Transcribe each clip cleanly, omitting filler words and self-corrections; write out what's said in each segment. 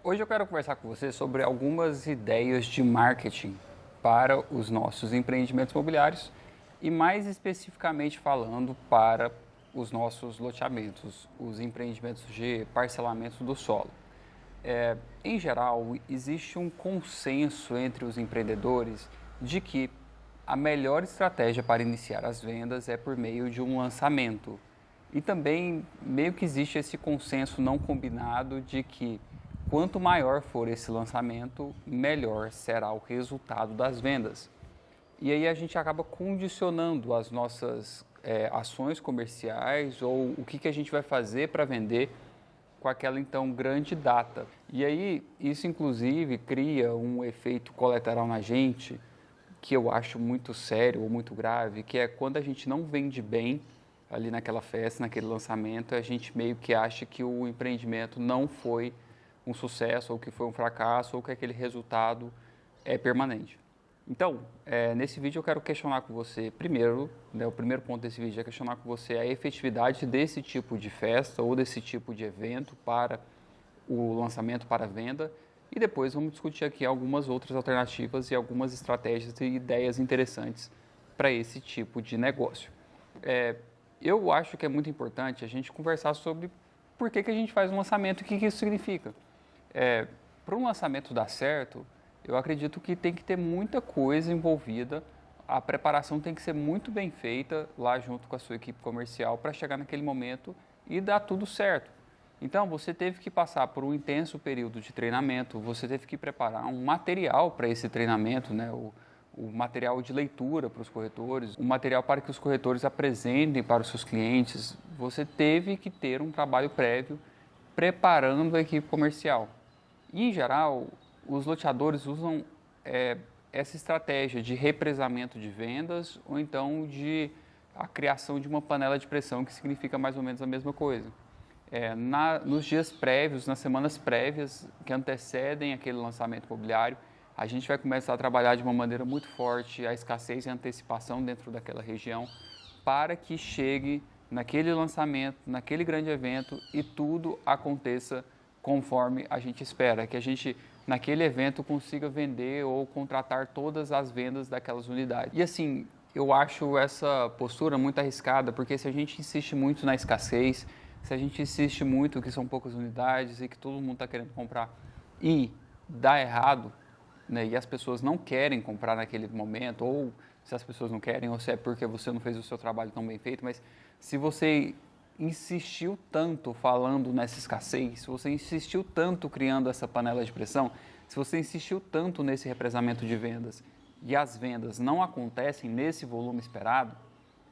Hoje eu quero conversar com você sobre algumas ideias de marketing para os nossos empreendimentos imobiliários e mais especificamente falando para os nossos loteamentos, os empreendimentos de parcelamento do solo. Em geral, existe um consenso entre os empreendedores de que a melhor estratégia para iniciar as vendas é por meio de um lançamento. E também meio que existe esse consenso não combinado de que quanto maior for esse lançamento, melhor será o resultado das vendas. E aí a gente acaba condicionando as nossas ações comerciais ou o que a gente vai fazer para vender com aquela então grande data. E aí isso inclusive cria um efeito colateral na gente que eu acho muito sério ou muito grave, que é quando a gente não vende bem ali naquela festa, naquele lançamento, a gente meio que acha que o empreendimento não foi um sucesso ou que foi um fracasso ou que aquele resultado é permanente. Então, nesse vídeo eu quero questionar com você, primeiro, o primeiro ponto desse vídeo é questionar com você a efetividade desse tipo de festa ou desse tipo de evento para o lançamento, para a venda, e depois vamos discutir aqui algumas outras alternativas e algumas estratégias e ideias interessantes para esse tipo de negócio. Eu acho que é muito importante a gente conversar sobre por que a gente faz um lançamento e o que isso significa. Para um lançamento dar certo, eu acredito que tem que ter muita coisa envolvida, a preparação tem que ser muito bem feita lá junto com a sua equipe comercial para chegar naquele momento e dar tudo certo. Então, você teve que passar por um intenso período de treinamento, você teve que preparar um material para esse treinamento, né? O material de leitura para os corretores, o material para que os corretores apresentem para os seus clientes. Você teve que ter um trabalho prévio preparando a equipe comercial. E, em geral, os loteadores usam essa estratégia de represamento de vendas ou então de a criação de uma panela de pressão, que significa mais ou menos a mesma coisa. Nos dias prévios, nas semanas prévias que antecedem aquele lançamento imobiliário, a gente vai começar a trabalhar de uma maneira muito forte a escassez e a antecipação dentro daquela região para que chegue naquele lançamento, naquele grande evento e tudo aconteça conforme a gente espera, que a gente naquele evento consiga vender ou contratar todas as vendas daquelas unidades. E assim, eu acho essa postura muito arriscada, porque se a gente insiste muito na escassez, se a gente insiste muito que são poucas unidades e que todo mundo está querendo comprar e dá errado, né, e as pessoas não querem comprar naquele momento, ou se as pessoas não querem, ou se é porque você não fez o seu trabalho tão bem feito, mas se você insistiu tanto falando nessa escassez, se você insistiu tanto criando essa panela de pressão, se você insistiu tanto nesse represamento de vendas e as vendas não acontecem nesse volume esperado,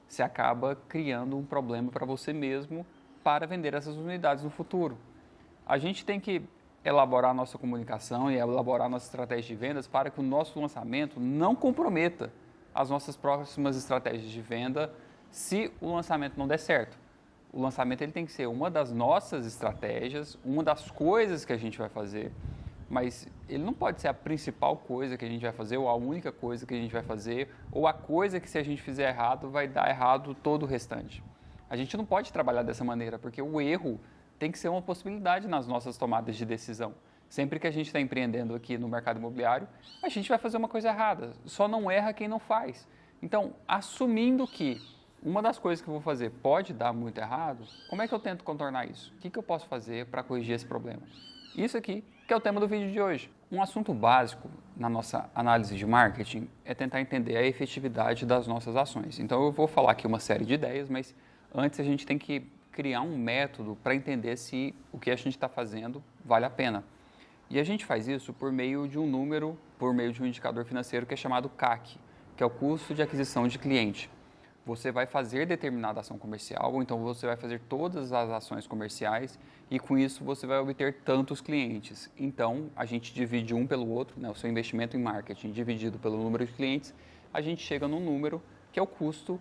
você acaba criando um problema para você mesmo para vender essas unidades no futuro. A gente tem que elaborar a nossa comunicação e elaborar a nossa estratégia de vendas para que o nosso lançamento não comprometa as nossas próximas estratégias de venda se o lançamento não der certo. O lançamento ele tem que ser uma das nossas estratégias, uma das coisas que a gente vai fazer, mas ele não pode ser a principal coisa que a gente vai fazer ou a única coisa que a gente vai fazer ou a coisa que se a gente fizer errado vai dar errado todo o restante. A gente não pode trabalhar dessa maneira, porque o erro tem que ser uma possibilidade nas nossas tomadas de decisão. Sempre que a gente está empreendendo aqui no mercado imobiliário, a gente vai fazer uma coisa errada. Só não erra quem não faz. Então, assumindo que uma das coisas que eu vou fazer pode dar muito errado, como é que eu tento contornar isso? O que eu posso fazer para corrigir esse problema? Isso aqui que é o tema do vídeo de hoje. Um assunto básico na nossa análise de marketing é tentar entender a efetividade das nossas ações. Então, eu vou falar aqui uma série de ideias, mas antes a gente tem que criar um método para entender se o que a gente está fazendo vale a pena. E a gente faz isso por meio de um número, por meio de um indicador financeiro que é chamado CAC, que é o custo de aquisição de cliente. Você vai fazer determinada ação comercial, ou então você vai fazer todas as ações comerciais e com isso você vai obter tantos clientes. Então, a gente divide um pelo outro, né, o seu investimento em marketing dividido pelo número de clientes, a gente chega num número que é o custo,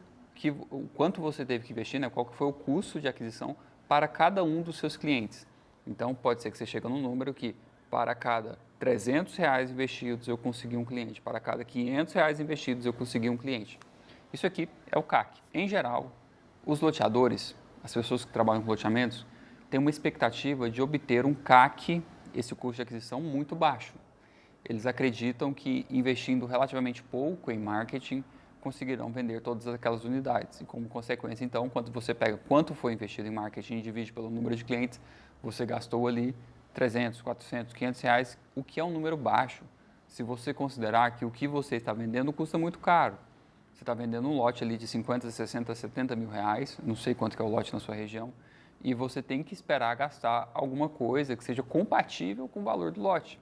o quanto você teve que investir, né, qual que foi o custo de aquisição para cada um dos seus clientes. Então, pode ser que você chegue num número que para cada R$300 investidos eu consegui um cliente, para cada R$500 investidos eu consegui um cliente. Isso aqui é o CAC. Em geral, os loteadores, as pessoas que trabalham com loteamentos, têm uma expectativa de obter um CAC esse custo de aquisição muito baixo. Eles acreditam que investindo relativamente pouco em marketing, conseguirão vender todas aquelas unidades. E como consequência, então, quando você pega quanto foi investido em marketing e divide pelo número de clientes, você gastou ali 300, 400, 500 reais, o que é um número baixo. Se você considerar que o que você está vendendo custa muito caro. Você está vendendo um lote ali de 50, 60, 70 mil reais, não sei quanto que é o lote na sua região, e você tem que esperar gastar alguma coisa que seja compatível com o valor do lote.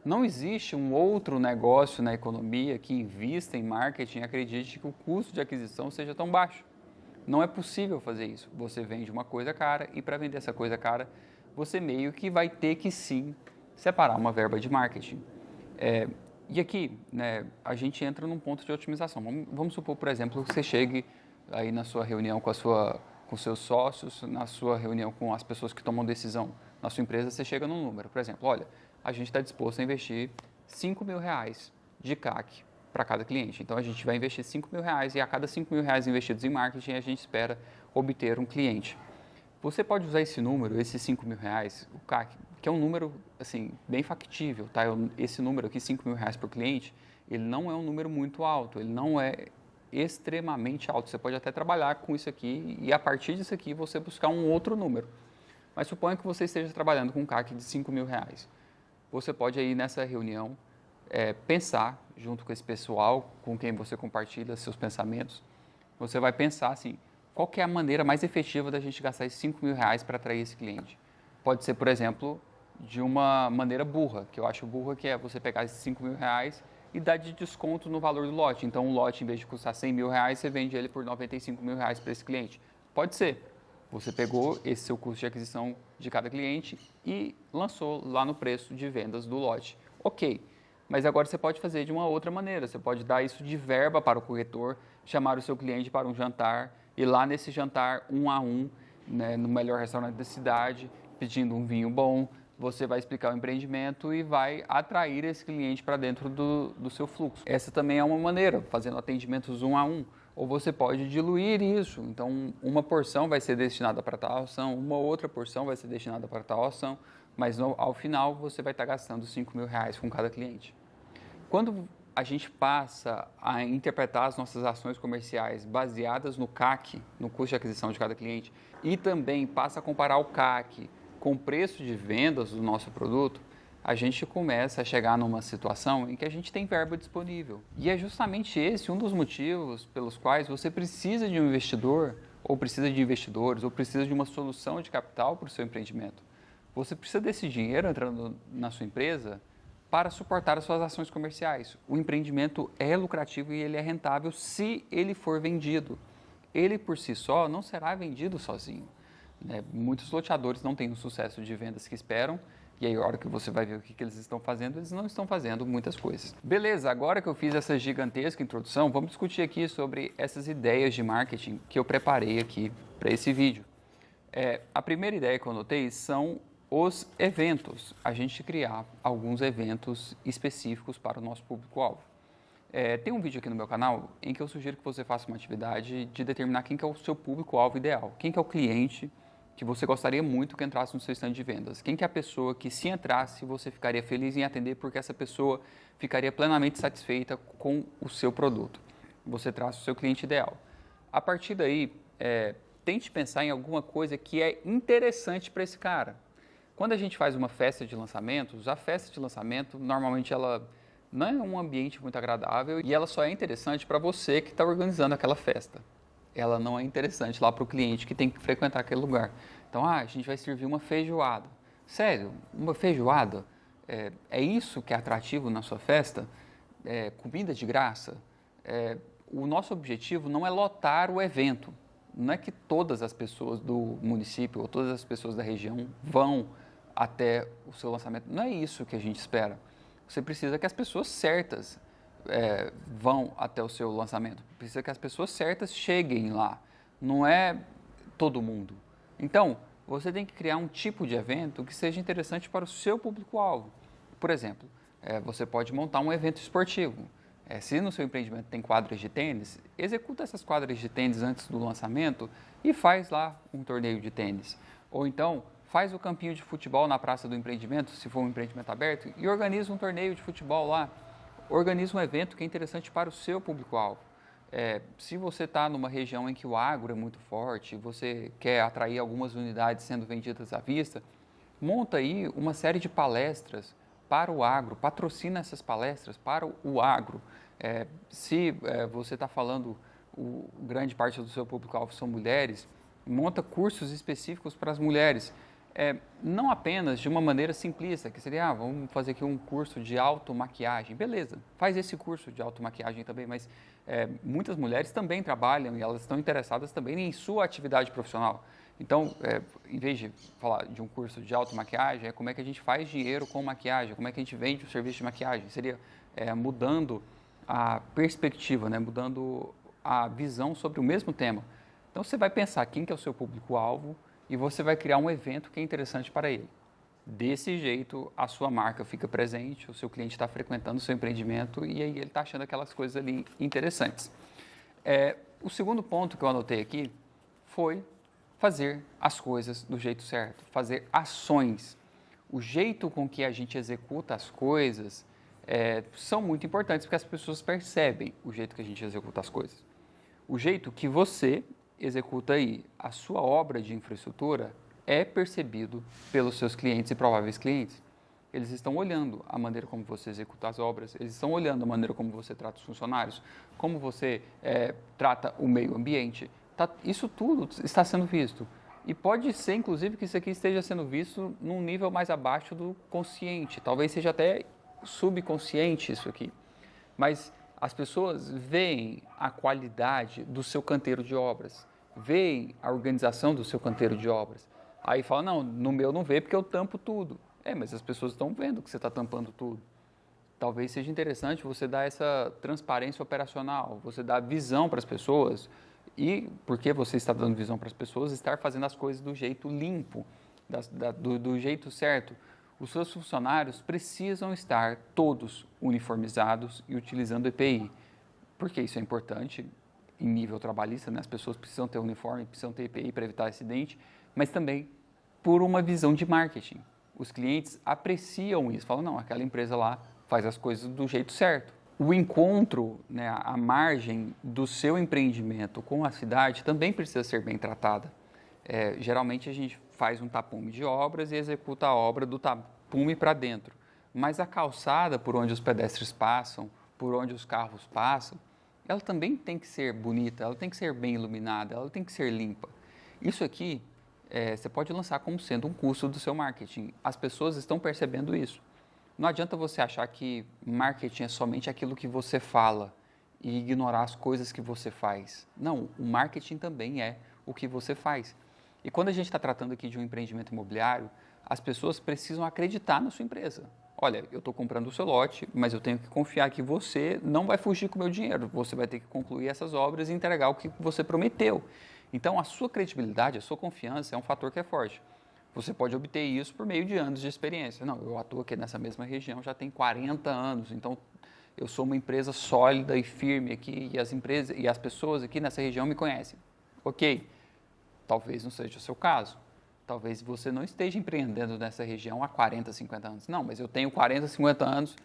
Não existe um outro negócio na economia que invista em marketing e acredite que o custo de aquisição seja tão baixo. Não é possível fazer isso. Você vende uma coisa cara e para vender essa coisa cara, você meio que vai ter que sim separar uma verba de marketing. E aqui, né, a gente entra num ponto de otimização. Vamos supor, por exemplo, que você chegue aí na sua reunião com seus sócios, na sua reunião com as pessoas que tomam decisão na sua empresa, você chega num número. Por exemplo, olha, a gente está disposto a investir 5 mil reais de CAC para cada cliente. Então, a gente vai investir 5 mil reais e a cada 5 mil reais investidos em marketing, a gente espera obter um cliente. Você pode usar esse número, esses 5 mil reais, o CAC, que é um número assim, bem factível, tá? Esse número aqui, 5 mil reais por cliente, ele não é um número muito alto, ele não é extremamente alto. Você pode até trabalhar com isso aqui e a partir disso aqui você buscar um outro número. Mas suponha que você esteja trabalhando com um CAC de 5 mil reais. Você pode aí nessa reunião pensar junto com esse pessoal com quem você compartilha seus pensamentos. Você vai pensar assim, qual que é a maneira mais efetiva da gente gastar esses 5 mil reais para atrair esse cliente? Pode ser, por exemplo, de uma maneira burra, que eu acho burra, que é você pegar esses 5 mil reais e dar de desconto no valor do lote. Então, um lote, em vez de custar 100 mil reais, você vende ele por 95 mil reais para esse cliente. Pode ser. Você pegou esse seu custo de aquisição de cada cliente e lançou lá no preço de vendas do lote. Ok, mas agora você pode fazer de uma outra maneira. Você pode dar isso de verba para o corretor, chamar o seu cliente para um jantar e lá nesse jantar, 1 a 1, né, no melhor restaurante da cidade, pedindo um vinho bom, você vai explicar o empreendimento e vai atrair esse cliente para dentro do seu fluxo. Essa também é uma maneira, fazendo atendimentos 1 a 1. Ou você pode diluir isso. Então, uma porção vai ser destinada para tal ação, uma outra porção vai ser destinada para tal ação, mas ao final você vai estar gastando 5 mil reais com cada cliente. Quando a gente passa a interpretar as nossas ações comerciais baseadas no CAC, no custo de aquisição de cada cliente, e também passa a comparar o CAC com o preço de vendas do nosso produto, a gente começa a chegar numa situação em que a gente tem verba disponível. E é justamente esse um dos motivos pelos quais você precisa de um investidor, ou precisa de investidores, ou precisa de uma solução de capital para o seu empreendimento. Você precisa desse dinheiro entrando na sua empresa para suportar as suas ações comerciais. O empreendimento é lucrativo e ele é rentável se ele for vendido. Ele por si só não será vendido sozinho. Muitos loteadores não têm o sucesso de vendas que esperam, e aí a hora que você vai ver o que eles estão fazendo, eles não estão fazendo muitas coisas. Beleza, agora que eu fiz essa gigantesca introdução, vamos discutir aqui sobre essas ideias de marketing que eu preparei aqui para esse vídeo. A primeira ideia que eu anotei são os eventos, a gente criar alguns eventos específicos para o nosso público-alvo. Tem um vídeo aqui no meu canal em que eu sugiro que você faça uma atividade de determinar quem que é o seu público-alvo ideal, quem que é o cliente que você gostaria muito que entrasse no seu stand de vendas, quem que é a pessoa que se entrasse você ficaria feliz em atender porque essa pessoa ficaria plenamente satisfeita com o seu produto. Você traça o seu cliente ideal. A partir daí, tente pensar em alguma coisa que é interessante para esse cara. Quando a gente faz uma festa de lançamentos, a festa de lançamento, normalmente ela não é um ambiente muito agradável e ela só é interessante para você que está organizando aquela festa. Ela não é interessante lá para o cliente que tem que frequentar aquele lugar. Então, a gente vai servir uma feijoada. Sério, uma feijoada? É isso que é atrativo na sua festa? Comida de graça? O nosso objetivo não é lotar o evento. Não é que todas as pessoas do município ou todas as pessoas da região vão até o seu lançamento. Não é isso que a gente espera. Você precisa que as pessoas certas vão até o seu lançamento. Precisa que as pessoas certas cheguem lá. Não é todo mundo. Então, você tem que criar um tipo de evento que seja interessante para o seu público-alvo. Por exemplo, você pode montar um evento esportivo. Se no seu empreendimento tem quadras de tênis, executa essas quadras de tênis antes do lançamento e faz lá um torneio de tênis. Ou então, faz o campinho de futebol na praça do empreendimento, se for um empreendimento aberto, e organiza um torneio de futebol lá. Organiza um evento que é interessante para o seu público-alvo. Se você está numa região em que o agro é muito forte, você quer atrair algumas unidades sendo vendidas à vista, monta aí uma série de palestras para o agro, patrocina essas palestras para o agro. Se você está falando, grande parte do seu público-alvo são mulheres, monta cursos específicos para as mulheres. Não apenas de uma maneira simplista, que seria, vamos fazer aqui um curso de automaquiagem. Beleza, faz esse curso de automaquiagem também, mas muitas mulheres também trabalham e elas estão interessadas também em sua atividade profissional. Então, em vez de falar de um curso de automaquiagem, como é que a gente faz dinheiro com maquiagem, como é que a gente vende o serviço de maquiagem. Seria mudando a perspectiva, né? Mudando a visão sobre o mesmo tema. Então, você vai pensar quem que é o seu público-alvo, e você vai criar um evento que é interessante para ele. Desse jeito, a sua marca fica presente, o seu cliente está frequentando o seu empreendimento e aí ele está achando aquelas coisas ali interessantes. O segundo ponto que eu anotei aqui foi fazer as coisas do jeito certo, fazer ações. O jeito com que a gente executa as coisas são muito importantes porque as pessoas percebem o jeito que a gente executa as coisas. O jeito que você executa aí a sua obra de infraestrutura é percebido pelos seus clientes e prováveis clientes. Eles estão olhando a maneira como você executa as obras, eles estão olhando a maneira como você trata os funcionários, como você trata o meio ambiente. Isso tudo está sendo visto. E pode ser, inclusive, que isso aqui esteja sendo visto num nível mais abaixo do consciente. Talvez seja até subconsciente isso aqui. Mas as pessoas veem a qualidade do seu canteiro de obras, veem a organização do seu canteiro de obras. Aí fala, não, no meu não vê porque eu tampo tudo. Mas as pessoas estão vendo que você está tampando tudo. Talvez seja interessante você dar essa transparência operacional, você dar visão para as pessoas e, porque você está dando visão para as pessoas, estar fazendo as coisas do jeito limpo, do jeito certo. Os seus funcionários precisam estar todos uniformizados e utilizando EPI, porque isso é importante em nível trabalhista, né? As pessoas precisam ter uniforme, precisam ter EPI para evitar acidente, mas também por uma visão de marketing. Os clientes apreciam isso, falam, não, aquela empresa lá faz as coisas do jeito certo. O encontro, né, a margem do seu empreendimento com a cidade também precisa ser bem tratada. Geralmente a gente faz um tapume de obras e executa a obra do tapume para dentro. Mas a calçada por onde os pedestres passam, por onde os carros passam, ela também tem que ser bonita, ela tem que ser bem iluminada, ela tem que ser limpa. Isso aqui você pode lançar como sendo um custo do seu marketing. As pessoas estão percebendo isso. Não adianta você achar que marketing é somente aquilo que você fala e ignorar as coisas que você faz. Não, o marketing também é o que você faz. E quando a gente está tratando aqui de um empreendimento imobiliário, as pessoas precisam acreditar na sua empresa. Olha, eu estou comprando o seu lote, mas eu tenho que confiar que você não vai fugir com o meu dinheiro. Você vai ter que concluir essas obras e entregar o que você prometeu. Então, a sua credibilidade, a sua confiança é um fator que é forte. Você pode obter isso por meio de anos de experiência. Não, eu atuo aqui nessa mesma região já tem 40 anos, então eu sou uma empresa sólida e firme aqui e as pessoas aqui nessa região me conhecem. Ok, talvez não seja o seu caso. Talvez você não esteja empreendendo nessa região há 40, 50 anos. Não, mas eu tenho 40, 50 anos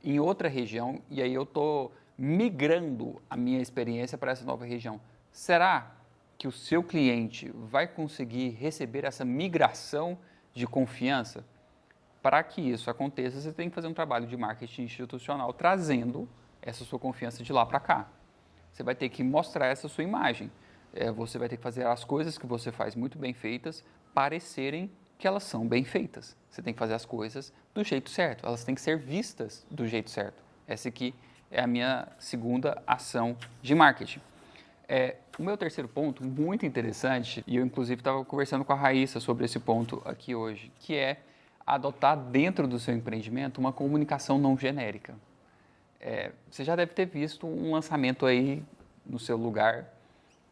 em outra região e aí eu estou migrando a minha experiência para essa nova região. Será que o seu cliente vai conseguir receber essa migração de confiança? Para que isso aconteça, você tem que fazer um trabalho de marketing institucional trazendo essa sua confiança de lá para cá. Você vai ter que mostrar essa sua imagem. Você vai ter que fazer as coisas que você faz muito bem feitas parecerem que elas são bem feitas. Você tem que fazer as coisas do jeito certo, elas têm que ser vistas do jeito certo. Essa aqui é a minha segunda ação de marketing. O meu terceiro ponto, muito interessante, e eu inclusive estava conversando com a Raíssa sobre esse ponto aqui hoje, que é adotar dentro do seu empreendimento uma comunicação não genérica. Você já deve ter visto um lançamento aí no seu lugar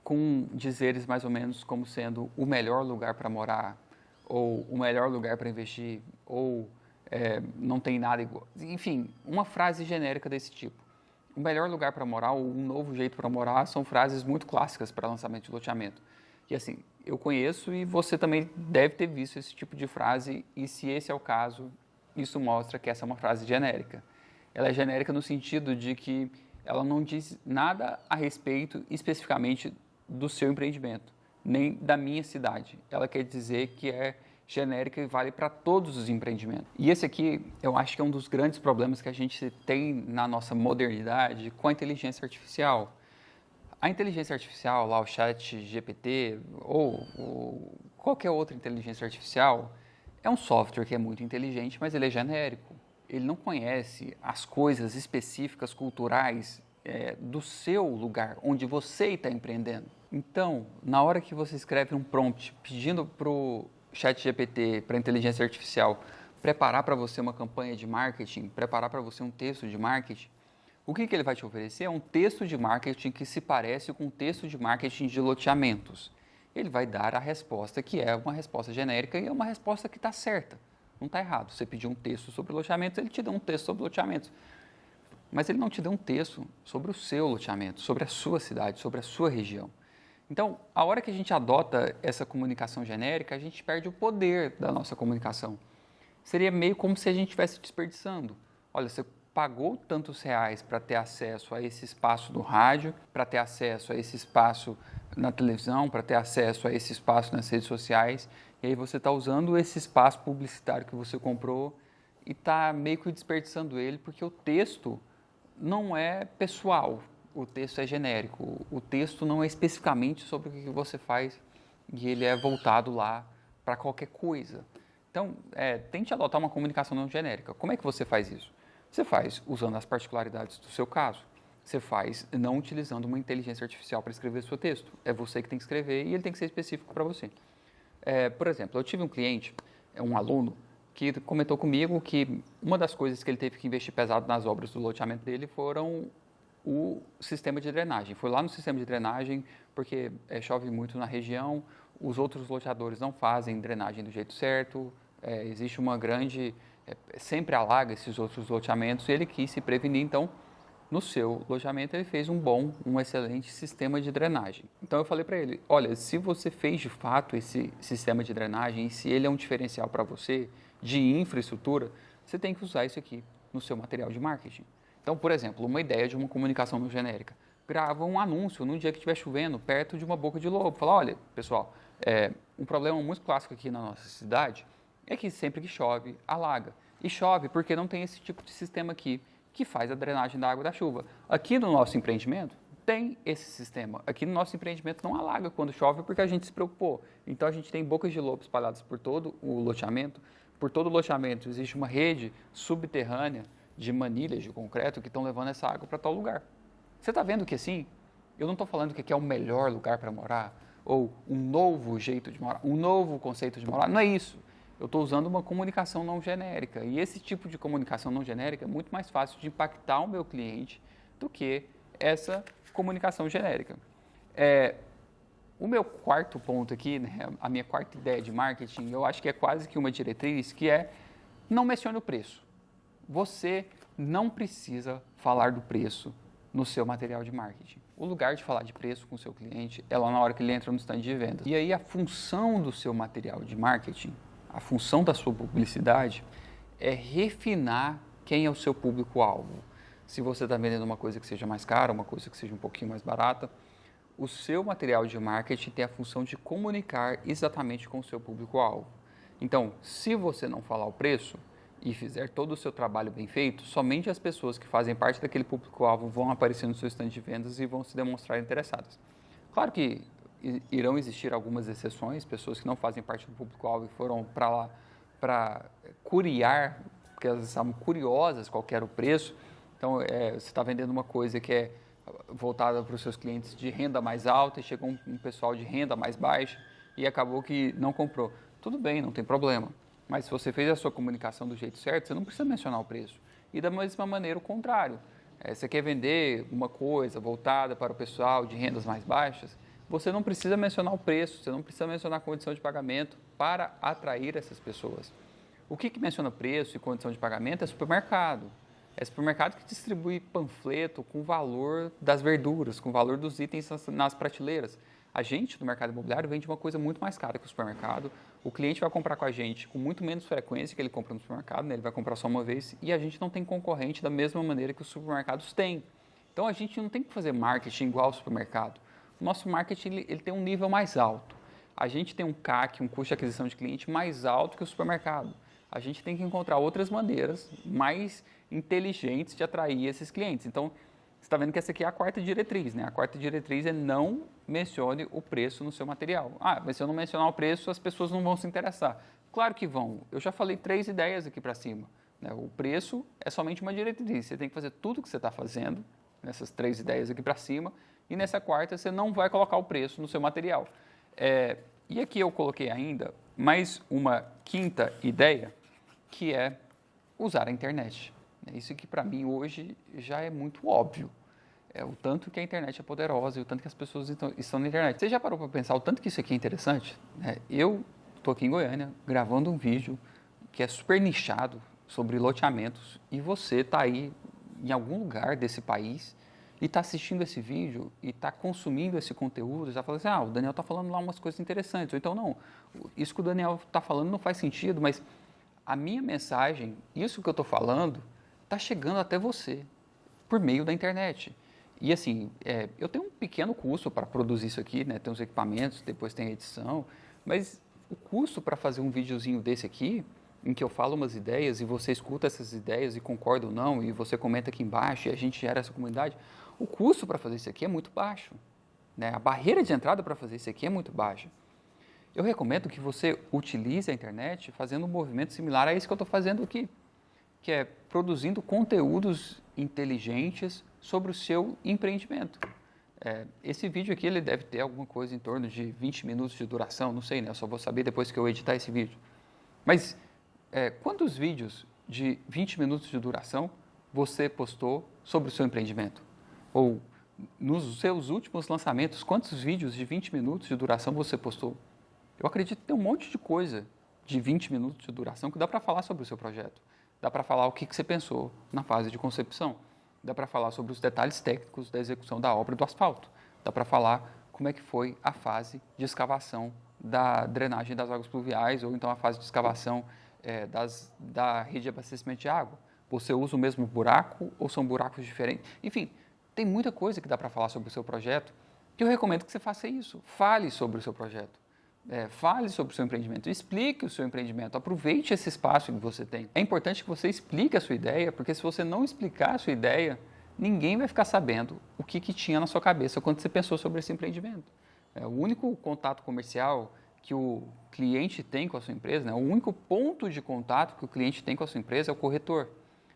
com dizeres mais ou menos como sendo o melhor lugar para morar, ou o melhor lugar para investir, ou não tem nada igual. Enfim, uma frase genérica desse tipo. O melhor lugar para morar ou um novo jeito para morar são frases muito clássicas para lançamento de loteamento. E assim, Eu conheço e você também deve ter visto esse tipo de frase, e se esse é o caso, isso mostra que essa é uma frase genérica. Ela é genérica no sentido de que ela não diz nada a respeito especificamente do seu empreendimento, nem da minha cidade. Ela quer dizer que é genérica e vale para todos os empreendimentos. E esse aqui, eu acho que é um dos grandes problemas que a gente tem na nossa modernidade com a inteligência artificial. A inteligência artificial, lá o chat GPT ou qualquer outra inteligência artificial, é um software que é muito inteligente, mas ele é genérico. Ele não conhece as coisas específicas culturais do seu lugar, onde você está empreendendo. Então, na hora que você escreve um prompt pedindo para o chat GPT, para a inteligência artificial, preparar para você uma campanha de marketing, preparar para você um texto de marketing, o que ele vai te oferecer é um texto de marketing que se parece com um texto de marketing de loteamentos. Ele vai dar a resposta que é uma resposta genérica e é uma resposta que está certa. Não está errado. Você pediu um texto sobre loteamentos, ele te dá um texto sobre loteamentos. Mas ele não te dá um texto sobre o seu loteamento, sobre a sua cidade, sobre a sua região. Então, a hora que a gente adota essa comunicação genérica, a gente perde o poder da nossa comunicação. Seria meio como se a gente estivesse desperdiçando. Olha, você pagou tantos reais para ter acesso a esse espaço no rádio, para ter acesso a esse espaço na televisão, para ter acesso a esse espaço nas redes sociais, e aí você está usando esse espaço publicitário que você comprou e está meio que desperdiçando ele, porque o texto não é pessoal, o texto é genérico, o texto não é especificamente sobre o que você faz e ele é voltado lá para qualquer coisa. Então, tente adotar uma comunicação não genérica. Como é que você faz isso? Você faz usando as particularidades do seu caso. Você faz não utilizando uma inteligência artificial para escrever seu texto. É você que tem que escrever e ele tem que ser específico para você. Por exemplo, eu tive um cliente, um aluno, que comentou comigo que uma das coisas que ele teve que investir pesado nas obras do loteamento dele foram o sistema de drenagem. Foi lá no sistema de drenagem, porque chove muito na região, os outros loteadores não fazem drenagem do jeito certo, existe uma grande... sempre alaga esses outros loteamentos, e ele quis se prevenir, então, no seu loteamento ele fez um excelente sistema de drenagem. Então eu falei para ele, olha, se você fez de fato esse sistema de drenagem, e se ele é um diferencial para você, de infraestrutura, você tem que usar isso aqui no seu material de marketing. Então, por exemplo, uma ideia de uma comunicação não genérica. Grava um anúncio num dia que estiver chovendo, perto de uma boca de lobo. Fala, olha, pessoal, um problema muito clássico aqui na nossa cidade é que sempre que chove, alaga. E chove porque não tem esse tipo de sistema aqui que faz a drenagem da água da chuva. Aqui no nosso empreendimento, tem esse sistema. Aqui no nosso empreendimento não alaga quando chove porque a gente se preocupou. Então, a gente tem bocas de lobo espalhadas por todo o loteamento. Por todo o loteamento existe uma rede subterrânea de manilhas de concreto que estão levando essa água para tal lugar. Você está vendo que assim, eu não estou falando que aqui é o melhor lugar para morar, ou um novo jeito de morar, um novo conceito de morar. Não é isso. Eu estou usando uma comunicação não genérica. E esse tipo de comunicação não genérica é muito mais fácil de impactar o meu cliente do que essa comunicação genérica. O meu quarto ponto aqui, né, a minha quarta ideia de marketing, eu acho que é quase que uma diretriz, que é não mencione o preço. Você não precisa falar do preço no seu material de marketing. O lugar de falar de preço com o seu cliente é lá na hora que ele entra no stand de vendas. E aí a função do seu material de marketing, a função da sua publicidade é refinar quem é o seu público-alvo. Se você está vendendo uma coisa que seja mais cara, uma coisa que seja um pouquinho mais barata, o seu material de marketing tem a função de comunicar exatamente com o seu público-alvo. Então, se você não falar o preço e fizer todo o seu trabalho bem feito, somente as pessoas que fazem parte daquele público-alvo vão aparecer no seu stand de vendas e vão se demonstrar interessadas. Claro que irão existir algumas exceções, pessoas que não fazem parte do público-alvo e foram para lá para curiar, porque elas estavam curiosas qual era o preço. Então, você está vendendo uma coisa que é voltada para os seus clientes de renda mais alta e chegou um pessoal de renda mais baixa e acabou que não comprou. Tudo bem, não tem problema. Mas se você fez a sua comunicação do jeito certo, você não precisa mencionar o preço. E da mesma maneira, o contrário. Você quer vender uma coisa voltada para o pessoal de rendas mais baixas, você não precisa mencionar o preço, você não precisa mencionar a condição de pagamento para atrair essas pessoas. O que menciona preço e condição de pagamento é supermercado. É supermercado que distribui panfleto com o valor das verduras, com o valor dos itens nas prateleiras. A gente, do mercado imobiliário, vende uma coisa muito mais cara que o supermercado. O cliente vai comprar com a gente com muito menos frequência que ele compra no supermercado, né? Ele vai comprar só uma vez e a gente não tem concorrente da mesma maneira que os supermercados têm. Então, a gente não tem que fazer marketing igual ao supermercado. O nosso marketing ele tem um nível mais alto. A gente tem um CAC, um custo de aquisição de cliente mais alto que o supermercado. A gente tem que encontrar outras maneiras mais inteligentes de atrair esses clientes. Então, você está vendo que essa aqui é a quarta diretriz, né? A quarta diretriz é não mencione o preço no seu material. Ah, mas se eu não mencionar o preço, as pessoas não vão se interessar. Claro que vão. Eu já falei 3 ideias aqui para cima, né? O preço é somente uma diretriz. Você tem que fazer tudo o que você está fazendo, nessas 3 ideias aqui para cima, e nessa quarta você não vai colocar o preço no seu material. E aqui eu coloquei ainda mais uma quinta ideia, que é usar a internet. Isso aqui para mim hoje já é muito óbvio. O tanto que a internet é poderosa e o tanto que as pessoas estão na internet. Você já parou para pensar o tanto que isso aqui é interessante? Eu estou aqui em Goiânia gravando um vídeo que é super nichado sobre loteamentos e você está aí em algum lugar desse país e está assistindo esse vídeo e está consumindo esse conteúdo, já fala assim, o Daniel está falando lá umas coisas interessantes, ou então não, isso que o Daniel está falando não faz sentido, mas a minha mensagem, isso que eu estou falando, está chegando até você por meio da internet. E assim, eu tenho um pequeno custo para produzir isso aqui, né? Tem os equipamentos, depois tem a edição, mas o custo para fazer um videozinho desse aqui, em que eu falo umas ideias e você escuta essas ideias e concorda ou não, e você comenta aqui embaixo e a gente gera essa comunidade, o custo para fazer isso aqui é muito baixo, né? A barreira de entrada para fazer isso aqui é muito baixa. Eu recomendo que você utilize a internet fazendo um movimento similar a esse que eu estou fazendo aqui, que é produzindo conteúdos inteligentes sobre o seu empreendimento. Esse vídeo aqui ele deve ter alguma coisa em torno de 20 minutos de duração, não sei, né? Eu só vou saber depois que eu editar esse vídeo. Mas quantos vídeos de 20 minutos de duração você postou sobre o seu empreendimento? Ou nos seus últimos lançamentos, quantos vídeos de 20 minutos de duração você postou? Eu acredito que tem um monte de coisa de 20 minutos de duração que dá para falar sobre o seu projeto. Dá para falar o que você pensou na fase de concepção. Dá para falar sobre os detalhes técnicos da execução da obra do asfalto. Dá para falar como é que foi a fase de escavação da drenagem das águas pluviais ou então a fase de escavação da rede de abastecimento de água. Você usa o mesmo buraco ou são buracos diferentes? Enfim, tem muita coisa que dá para falar sobre o seu projeto que eu recomendo que você faça isso. Fale sobre o seu projeto. Fale sobre o seu empreendimento, explique o seu empreendimento, aproveite esse espaço que você tem. É importante que você explique a sua ideia, porque se você não explicar a sua ideia, ninguém vai ficar sabendo o que tinha na sua cabeça quando você pensou sobre esse empreendimento. O único contato comercial que o cliente tem com a sua empresa, né, o único ponto de contato que o cliente tem com a sua empresa é o corretor.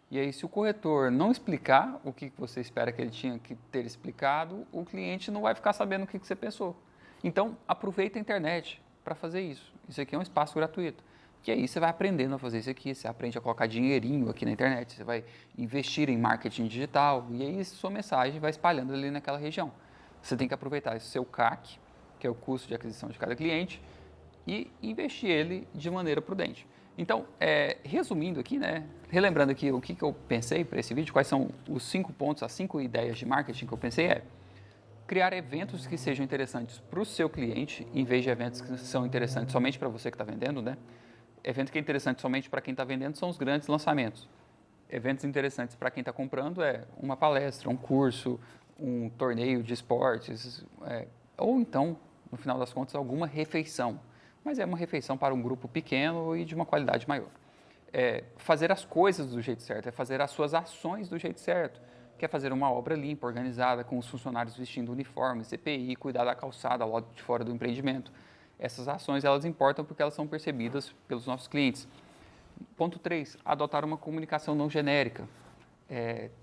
E aí, se o corretor não explicar o que você espera que ele tinha que ter explicado, o cliente não vai ficar sabendo o que você pensou. Então, aproveita a internet para fazer isso. Isso aqui é um espaço gratuito. E aí você vai aprendendo a fazer isso aqui, você aprende a colocar dinheirinho aqui na internet, você vai investir em marketing digital e aí sua mensagem vai espalhando ali naquela região. Você tem que aproveitar esse seu CAC, que é o custo de aquisição de cada cliente, e investir ele de maneira prudente. Então, resumindo aqui, né, relembrando aqui o que eu pensei para esse vídeo, quais são os 5 pontos, as 5 ideias de marketing que eu pensei criar eventos que sejam interessantes para o seu cliente, em vez de eventos que são interessantes somente para você que está vendendo, né? Evento que é interessante somente para quem está vendendo são os grandes lançamentos. Eventos interessantes para quem está comprando é uma palestra, um curso, um torneio de esportes, ou então, no final das contas, alguma refeição. Mas é uma refeição para um grupo pequeno e de uma qualidade maior. Fazer as coisas do jeito certo, fazer as suas ações do jeito certo. Quer fazer uma obra limpa, organizada, com os funcionários vestindo uniforme, CPI, cuidar da calçada ao lado de fora do empreendimento. Essas ações, elas importam porque elas são percebidas pelos nossos clientes. Ponto 3, adotar uma comunicação não genérica.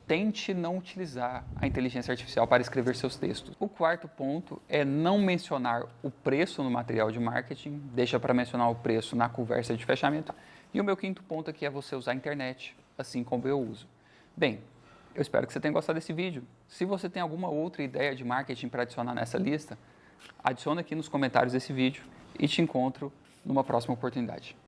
Tente não utilizar a inteligência artificial para escrever seus textos. O quarto ponto é não mencionar o preço no material de marketing, deixa para mencionar o preço na conversa de fechamento. E o meu quinto ponto aqui é você usar a internet, assim como eu uso. Bem, eu espero que você tenha gostado desse vídeo. Se você tem alguma outra ideia de marketing para adicionar nessa lista, adiciona aqui nos comentários desse vídeo e te encontro numa próxima oportunidade.